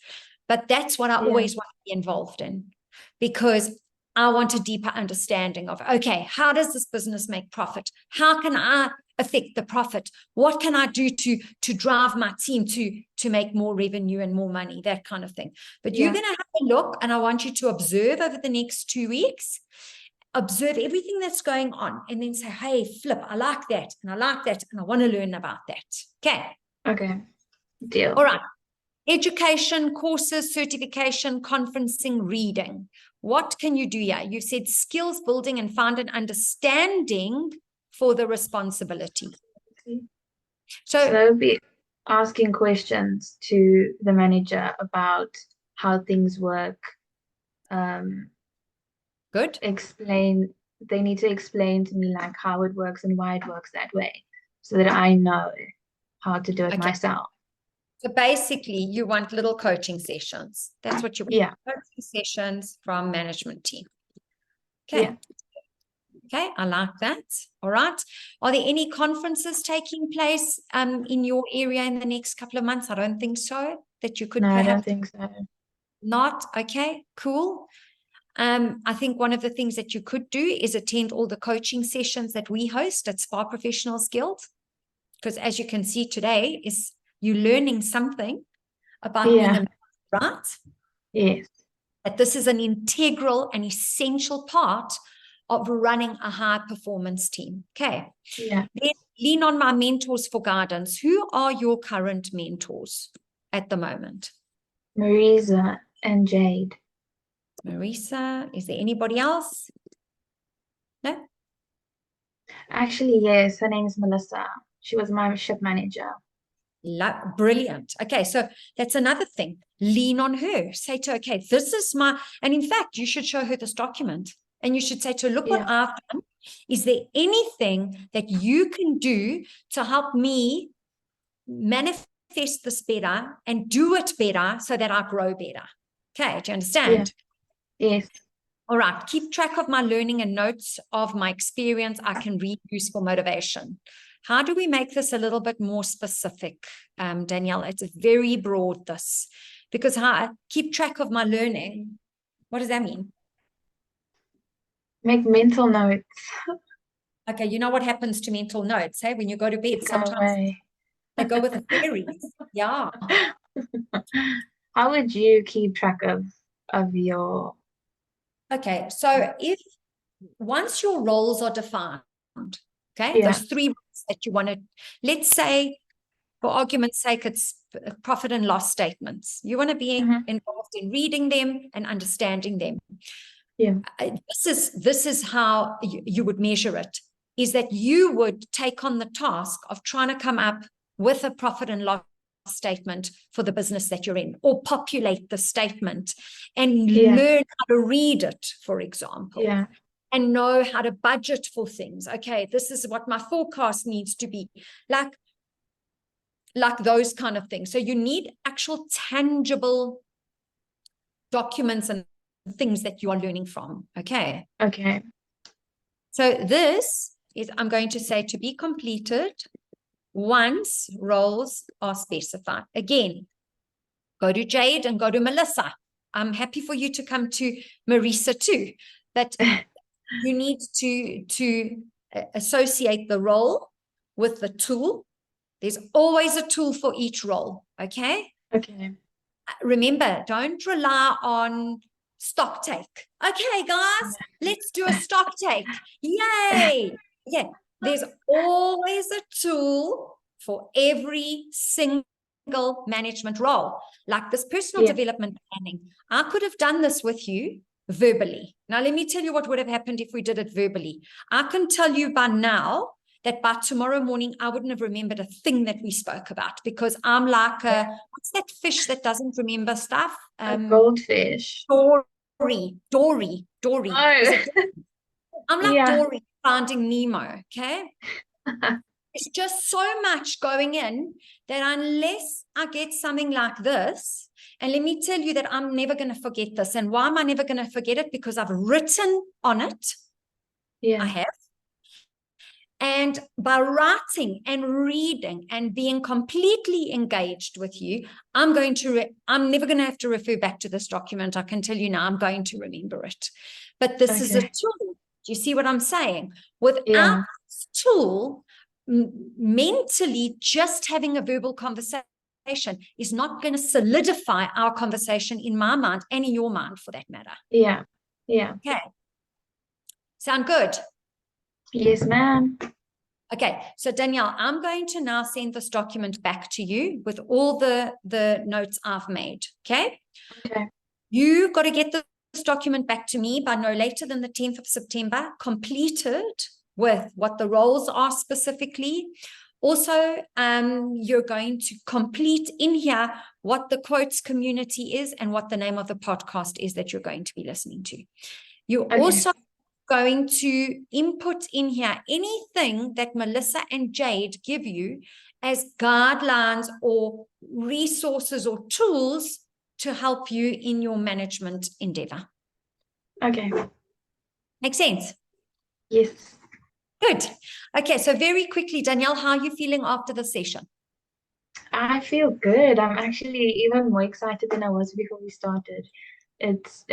S1: but that's what I always want to be involved in, because I want a deeper understanding of, okay, how does this business make profit? How can I affect the profit? What can I do to drive my team to make more revenue and more money, that kind of thing. But you're going to have a look and I want you to observe over the next 2 weeks. Observe everything that's going on and then say, hey, Flip, I like that and I like that and I want to learn about that. Okay.
S3: Okay. Deal.
S1: All right. Education, courses, certification, conferencing, reading. What can you do here? You said skills building and found an understanding for the responsibility.
S3: So that would be asking questions to the manager about how things work.
S1: Good.
S3: They need to explain to me like how it works and why it works that way so that I know how to do it myself.
S1: So basically you want little coaching sessions. That's what you want.
S3: Yeah.
S1: Coaching sessions from management team. Okay.
S3: Yeah.
S1: Okay, I like that. All right. Are there any conferences taking place in your area in the next couple of months? I don't think so. That you could
S3: No,
S1: perhaps
S3: I don't think so.
S1: not. Okay, cool. I think one of the things that you could do is attend all the coaching sessions that we host at Spa Professionals Guild. Because as you can see today, is you learning something about being a right?
S3: Yes.
S1: That this is an integral and essential part of running a high performance team. Okay.
S3: Yeah.
S1: Then lean on my mentors for guidance. Who are your current mentors at the moment?
S3: Marisa and Jade.
S1: Marisa, is there anybody else? No?
S3: Actually, yes, her name is Melissa. She was my ship manager.
S1: Brilliant. Okay, so that's another thing. Lean on her. Say to her, okay, this is my, and in fact, you should show her this document. And you should say to her, look what I've done. Is there anything that you can do to help me manifest this better and do it better so that I grow better? Okay, do you understand?
S3: Yes.
S1: All right, keep track of my learning and notes of my experience. I can read useful motivation. How do we make this a little bit more specific, Danielle? It's very broad, this, because keep track of my learning. What does that mean?
S3: Make mental notes.
S1: Okay, you know what happens to mental notes, hey? When you go to bed, sometimes they go with the fairies. Yeah.
S3: How would you keep track of your...
S1: Okay, so if once your roles are defined, okay, those 3 roles that you want to, let's say, for argument's sake, it's profit and loss statements. You want to be involved in reading them and understanding them.
S3: Yeah.
S1: This is how you would measure it, is that you would take on the task of trying to come up with a profit and loss statement for the business that you're in, or populate the statement and learn how to read it, for example.
S3: Yeah.
S1: And know how to budget for things. Okay, this is what my forecast needs to be. Like those kind of things. So you need actual tangible documents and things that you are learning from. Okay.
S3: Okay.
S1: So this is, I'm going to say, to be completed once roles are specified. Again, go to Jade and go to Melissa. I'm happy for you to come to Marisa too, but you need to associate the role with the tool. There's always a tool for each role. Okay.
S3: Okay.
S1: Remember, don't rely on stock take. Okay, guys, let's do a stock take. Yay. Yeah. There's always a tool for every single management role. Like this personal development planning. I could have done this with you verbally. Now, let me tell you what would have happened if we did it verbally. I can tell you by now that by tomorrow morning, I wouldn't have remembered a thing that we spoke about, because I'm like what's that fish that doesn't remember stuff?
S3: A goldfish.
S1: Dory.
S3: Oh.
S1: I'm like Dory finding Nemo, okay? It's just so much going in that unless I get something like this, and let me tell you that I'm never going to forget this. And why am I never going to forget it? Because I've written on it.
S3: Yeah.
S1: I have. And by writing and reading and being completely engaged with you, I'm never going to have to refer back to this document. I can tell you now, I'm going to remember it. But this is a tool. Do you see what I'm saying? Without this tool, mentally, just having a verbal conversation is not going to solidify our conversation in my mind and in your mind for that matter.
S3: Yeah. Yeah.
S1: Okay. Sound good?
S3: Yes, ma'am.
S1: Okay, so Danielle, I'm going to now send this document back to you with all the notes I've made, okay?
S3: Okay.
S1: You got to get this document back to me by no later than the 10th of September, completed with what the roles are specifically. Also, you're going to complete in here what the quotes community is and what the name of the podcast is that you're going to be listening to. You're also going to input in here anything that Melissa and Jade give you as guidelines or resources or tools to help you in your management endeavor.
S3: Okay.
S1: Makes sense?
S3: Yes.
S1: Good. Okay, so very quickly, Danielle, how are you feeling after the session?
S3: I feel good. I'm actually even more excited than I was before we started. It's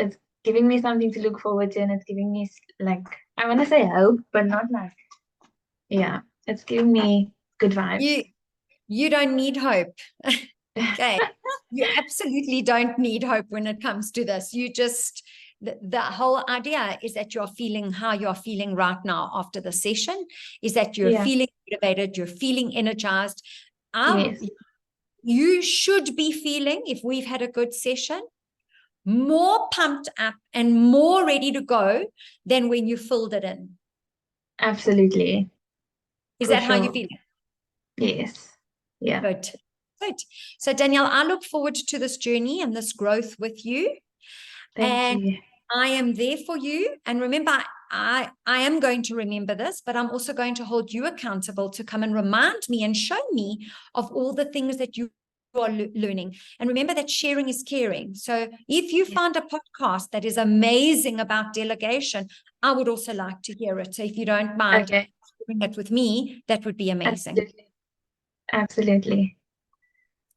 S3: giving me something to look forward to, and it's giving me, like, I want to say hope, but not like, yeah, it's giving me good vibes.
S1: You don't need hope. Okay. You absolutely don't need hope when it comes to this. You just, the whole idea is that you're feeling how you're feeling right now after the session, is that you're feeling motivated, you're feeling energized.
S3: Yes.
S1: You should be feeling, if we've had a good session, more pumped up and more ready to go than when you filled it in.
S3: Absolutely.
S1: Is
S3: For
S1: that how you
S3: sure.
S1: feel?
S3: Yes. Yeah.
S1: Good. Good. So Danielle, I look forward to this journey and this growth with you.
S3: Thank you.
S1: I am there for you. And remember, I am going to remember this, but I'm also going to hold you accountable to come and remind me and show me of all the things that you are learning. And remember that sharing is caring. So if you find a podcast that is amazing about delegation, I would also like to hear it. So if you don't mind sharing it with me, that would be amazing.
S3: Absolutely.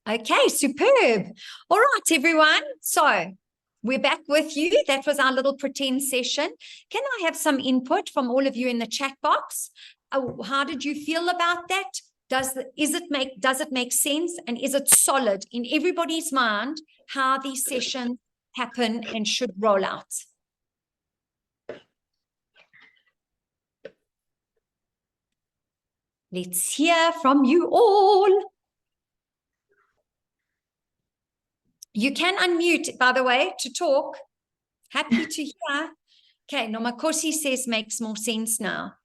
S1: Okay, superb. All right, everyone. So we're back with you. That was our little pretend session. Can I have some input from all of you in the chat box? How did you feel about that? Does it make sense? And is it solid in everybody's mind how these sessions happen and should roll out? Let's hear from you all. You can unmute, by the way, to talk. Happy to hear. Okay, Nomakosi says makes more sense now.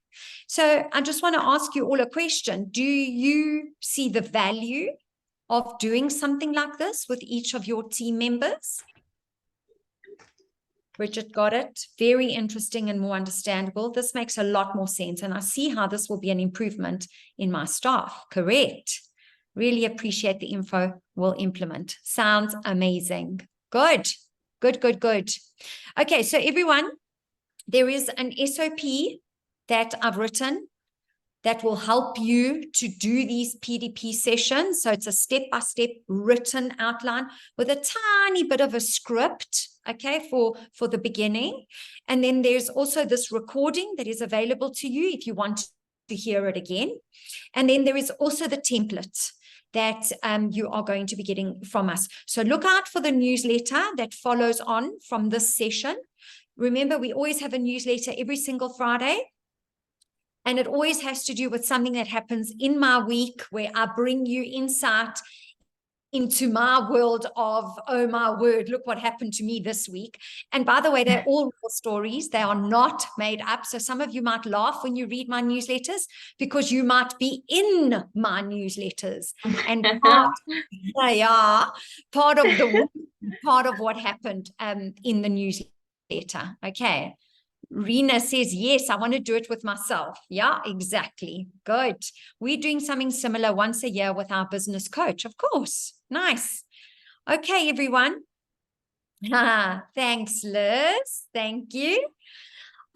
S1: So I just want to ask you all a question. Do you see the value of doing something like this with each of your team members? Bridget got it. Very interesting and more understandable. This makes a lot more sense. And I see how this will be an improvement in my staff. Correct. Really appreciate the info. We'll implement. Sounds amazing. Good. Good, good, good. Okay, so everyone, there is an SOP that I've written that will help you to do these PDP sessions. So it's a step-by-step written outline with a tiny bit of a script, okay, for the beginning. And then there's also this recording that is available to you if you want to hear it again. And then there is also the template that you are going to be getting from us. So look out for the newsletter that follows on from this session. Remember, we always have a newsletter every single Friday. And it always has to do with something that happens in my week where I bring you insight into my world of, oh my word, look what happened to me this week. And by the way, they're all real stories. They are not made up. So some of you might laugh when you read my newsletters because you might be in my newsletters. And they are part of what happened in the newsletter. Okay. Rena says, yes, I want to do it with myself. Yeah, exactly. Good. We're doing something similar once a year with our business coach, of course. Nice. Okay, everyone. Thanks, Liz. Thank you.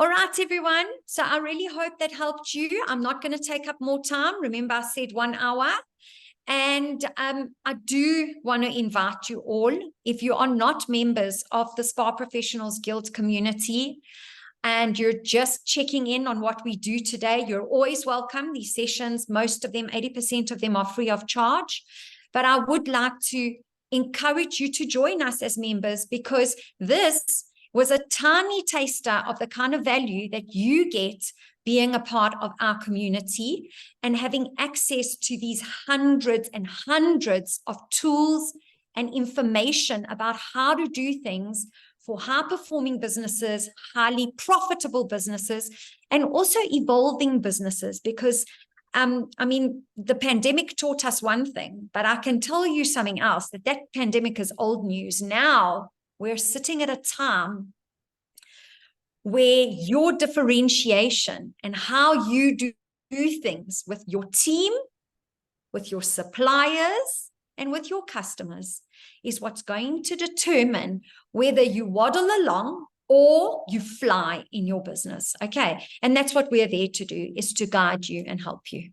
S1: All right, everyone. So I really hope that helped you. I'm not going to take up more time. Remember, I said 1 hour. And I do want to invite you all, if you are not members of the Spa Professionals Guild community, and you're just checking in on what we do today, you're always welcome. These sessions, most of them, 80% of them are free of charge. but I would like to encourage you to join us as members, because this was a tiny taster of the kind of value that you get being a part of our community and having access to these hundreds and hundreds of tools and information about how to do things for high-performing businesses, highly profitable businesses, and also evolving businesses. Because, I mean, the pandemic taught us one thing, but I can tell you something else, that pandemic is old news. Now we're sitting at a time where your differentiation and how you do things with your team, with your suppliers, and with your customers is what's going to determine whether you waddle along or you fly in your business. Okay. And that's what we're there to do, is to guide you and help you.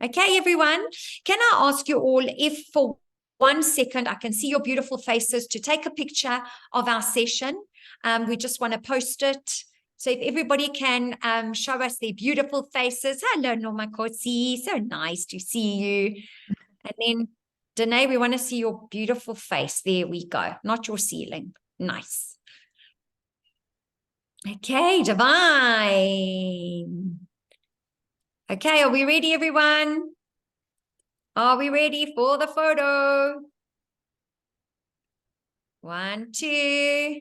S1: Okay, everyone. Can I ask you all, if for 1 second I can see your beautiful faces, to take a picture of our session. We just want to post it. So if everybody can show us their beautiful faces. Hello, Norma Kosi. So nice to see you. And then, Danae, we want to see your beautiful face. There we go. Not your ceiling. Nice. Okay, divine. Okay, are we ready, everyone? Are we ready for the photo? 1, 2.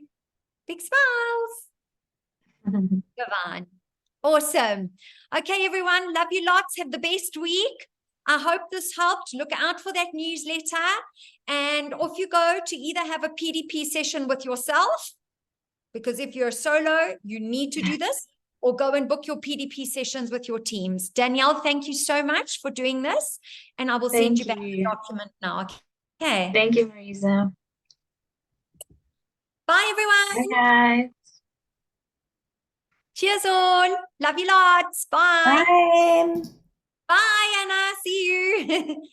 S1: Big smiles. Divine. Awesome. Okay, everyone. Love you lots. Have the best week. I hope this helped. Look out for that newsletter. And off you go to either have a PDP session with yourself, because if you're a solo, you need to do this, or go and book your PDP sessions with your teams. Danielle, thank you so much for doing this. And I will send you back the document now. Okay.
S3: Thank you, Marisa.
S1: Bye, everyone.
S3: Bye, guys.
S1: Cheers all. Love you lots. Bye.
S4: Bye.
S1: Bye, Anna. See you.